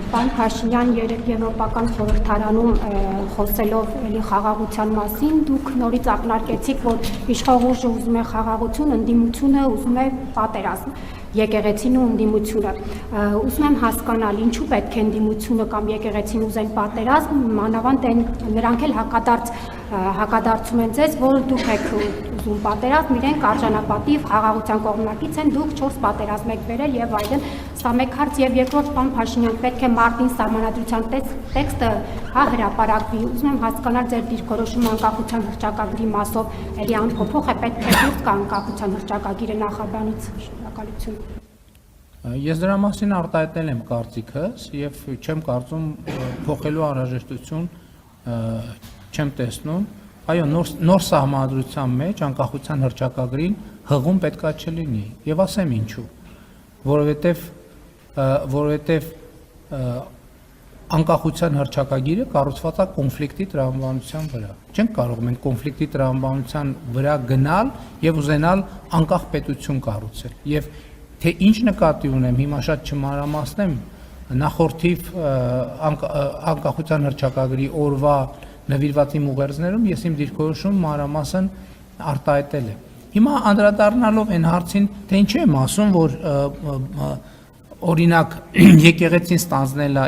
Պարոն Փաշինյան, Եվրոպական խորհրդարանում խոսելով էլի խաղաղության մասին, դուք նորից ակնարկեցիք, որ իշխող ուժը ուզում է խաղաղություն, ընդդիմությունը ուզում է պատերազմ, եկեղեցին ու ընդդիմությունը։ Ուզում եմ հասկանալ, ինչու պետք է ընդդիմությունը կամ եկեղեցին ուզեն պատերազմ, մանավանդ նրանք էլ հակադարձում են ձեզ, որ դուք եք ուզում պատերազմ, իրենք արժանապատիվ խաղաղության կողմնակից են, դուք 4 պատերազմ եք բերել եւ այլն։ Սա մեկ հարց եւ երկրորդ, պարոն Փաշինյան, պետք է մարտին սահմանադրության տեքստը հրապարակվի։ Ուզում եմ հասկանալ ձեր դիրքորոշումը անկախության հռչակագրի մասով էլի անփոփոխ է, պետք է դուրս գա անկախության հռչակագիրը նախաբանից։ Շնորհակալություն։ Ես դրա մասին արտահայտել եմ կարծիքս եւ չեմ կարծում փոխելու անհրաժեշտություն չեմ տեսնում։ Այո, նոր սահմանադրության մեջ անկախության հռչակագրին հղում պետքա չլինի եւ ասեմ ինչու։ Որովհետեւ անկախության հռչակագիրը կառուցված է կոնֆլիկտի տրամաբանության վրա։ Չենք կարող մենք կոնֆլիկտի տրամաբանության վրա գնալ եւ ուզենալ անկախ պետություն կառուցել։ Եվ թե ինչ նկատի ունեմ, հիմա շատ չմանրամասնեմ, նախորդիվ անկախության հռչակագրի օրվա նվիրված իմ ուղերձներում ես իմ դիրքորոշումը մանրամասն արտահայտել եմ։ Հիմա անդրադառնալով այն հարցին, թե ինչու եմ ասում, որ օրինակ եկեղեցին ստանձնել է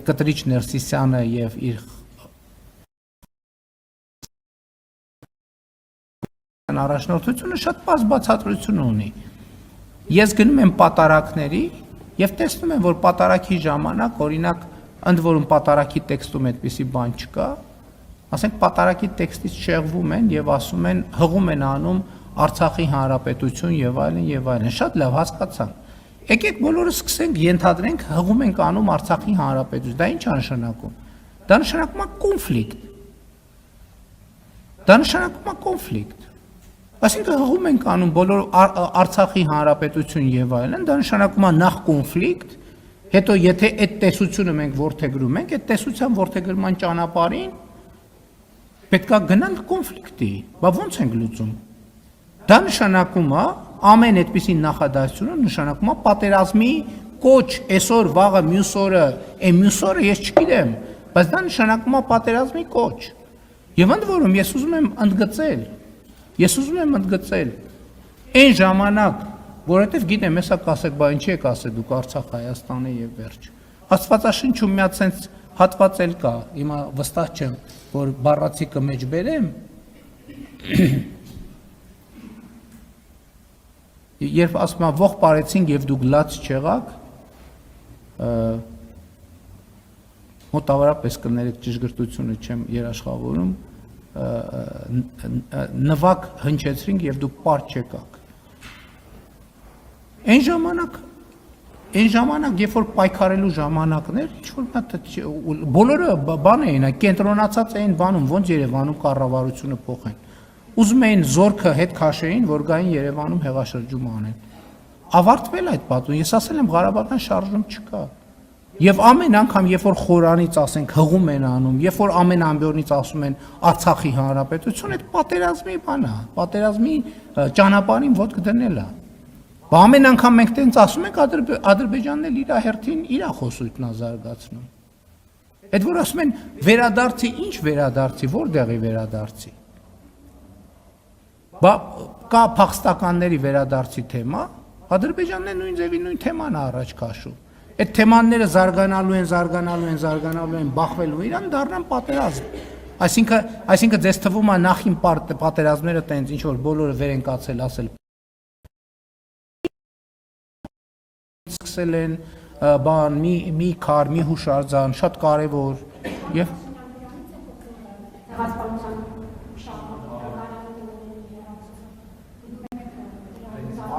Կտրիչ Ներսիսյանը եւ իր առաջնորդությունը շատ պարզ բացատրություն ունի։ Ես գնում եմ պատարակների եւ տեսնում եմ, որ պատարակի ժամանակ, օրինակ, ընդ որում պատարակի տեքստում այդպիսի բան չկա, ասենք պատարակի տեքստից շեղվում են եւ ասում են, հղում են անում Արցախի հանրապետություն եւ այլն, շատ լավ հասկացանք։ Եկեք բոլորը սկսենք ենթադրենք հղում ենք անում Արցախի հանրապետություն, դա ինչ է նշանակում։ Դա նշանակում է կոնֆլիկտ։ Դա նշանակում է կոնֆլիկտ։ Այսինքն հղում ենք անում բոլոր Արցախի հանրապետություն եւ այլն, դա նշանակում է նախ կոնֆլիկտ, հետո եթե այդ տեսությունը մենք ворթեգրում ենք, այդ տեսության ворթեգրման ճանապարհին պետք է գնալ կոնֆլիկտի, բա ո՞նց ենք լուծում։ Դա նշանակում է ամեն այդպիսի նախադասությունը նշանակում է պատերազմի կոչ, այսօր, վաղը, մյուս օրը, մյուս օրը ես չգիտեմ, բայց դա նշանակում է պատերազմի կոչ։ Եվ ընդ որում ես ուզում եմ ընդգծել այն ժամանակ, որովհետև գիտեմ, հեսա կասեք, բա ինչի եք ասել դուք Արցախ Հայաստանը եւ վերջ։ Աստվածաշնչում մի հատ sense հատված էլ կա, հիմա վստահ չեմ, որ բառացիկը մեջ բերեմ, երբ ասում եմ ողջ բարեցինք եւ դուք լաց չեղաք, մոտավորապես կներեք ճշգրտությունը չեմ երաշխավորում, նվակ հնչեցրինք եւ դուք պարտ չեկաք։ Այն ժամանակ, երբ որ պայքարելու ժամանակներ, ինչ-որ բոլորը բան էին, կենտրոնացած էին բանում, ոնց Երևանում կառավարությունը փոխեն։ Ուզում էին զորքը հետ քաշեին, որ գային Երևանում հեղաշրջում անեն։ Ավարտվել այդ պատումը, ես ասել եմ Ղարաբաղյան շարժում չկա։ Եվ ամեն անգամ, երբ որ խորանից ասենք հղում են անում, երբ որ ամեն ամբյորնից ասում են Արցախի հանրապետություն, այդ պատերազմի բան է, պատերազմի ճանապարհին ոտք դնել է։ Ամեն անգամ մենք տենց ասում ենք Ադրբեջանն էլ իր հերթին իր խոսույթն է զարգացնում։ Այդ որ ասում են վերադարձի, ինչ վերադարձի, որտեղի վերադարձի։ Բա կա փախստականների վերադարձի թեմա, Ադրբեջանն է նույն ձևի նույն թեման է առաջ քաշում։ Այդ թեմաները զարգանալու են, բախվելու իրան դառնան պատերազմ։ Այսինքն ձեզ թվում է նախին պատերազմները տենց ինչ որ բոլորը վեր են կացել ասել սկսել են բան մի քար, մի հուշարձան, շատ կարևոր եւ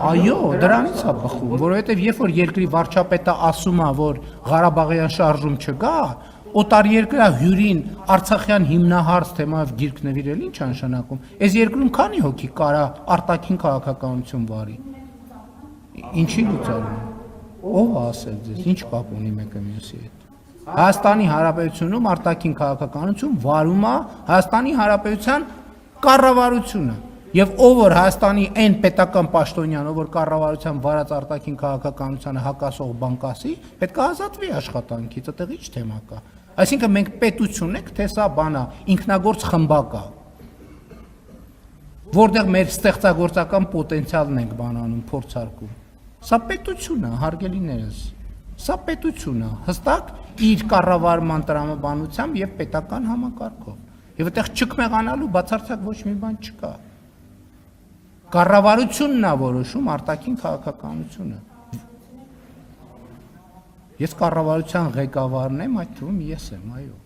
Այո, դրանից է բխում, որովհետև երբ որ երկրի վարչապետը ասում է, որ Ղարաբաղյան շարժում չկա, օտարերկրյա հյուրին Արցախյան հիմնահարց թեմայով գիրք նվիրել ինչ է նշանակում։ Այս երկրում քանի հոգի կարա արտաքին քաղաքականություն վարի։ Ինչի լուծարում։ Ով ասել ձեզ, ինչ կապ ունի մեկը մյուսի հետ։ Հայաստանի Հանրապետությունում արտաքին քաղաքականություն վարում է Հայաստանի Հանրապետության կառավարությունը։ Եվ ով որ Հայաստանի այն պետական պաշտոնյան, ով որ կառավարության վարած արտաքին քաղաքականությանը հակասող բան կասի, պետք է ազատվի աշխատանքից, այդտեղ ի՞նչ թեմա կա։ Այսինքն մենք պետություն ենք, թե սա բան է, ինքնագործ խմբակ է, որտեղ մեր ստեղծագործական պոտենցիալն ենք բանանում, փորձարկում։ Սա պետություն է, հարգելիներս։ Սա պետություն է, հստակ իր կառավարման տրամաբանությամբ եւ պետական համակարգով։ Եվ այդտեղ չկմեղանալու բացարձակ ոչ մի բան չկա։ Կառավարությունն է որոշում արտաքին քաղաքականությունը։ Ես կառավարության ղեկավարն եմ, այդ թվում ես եմ, այո։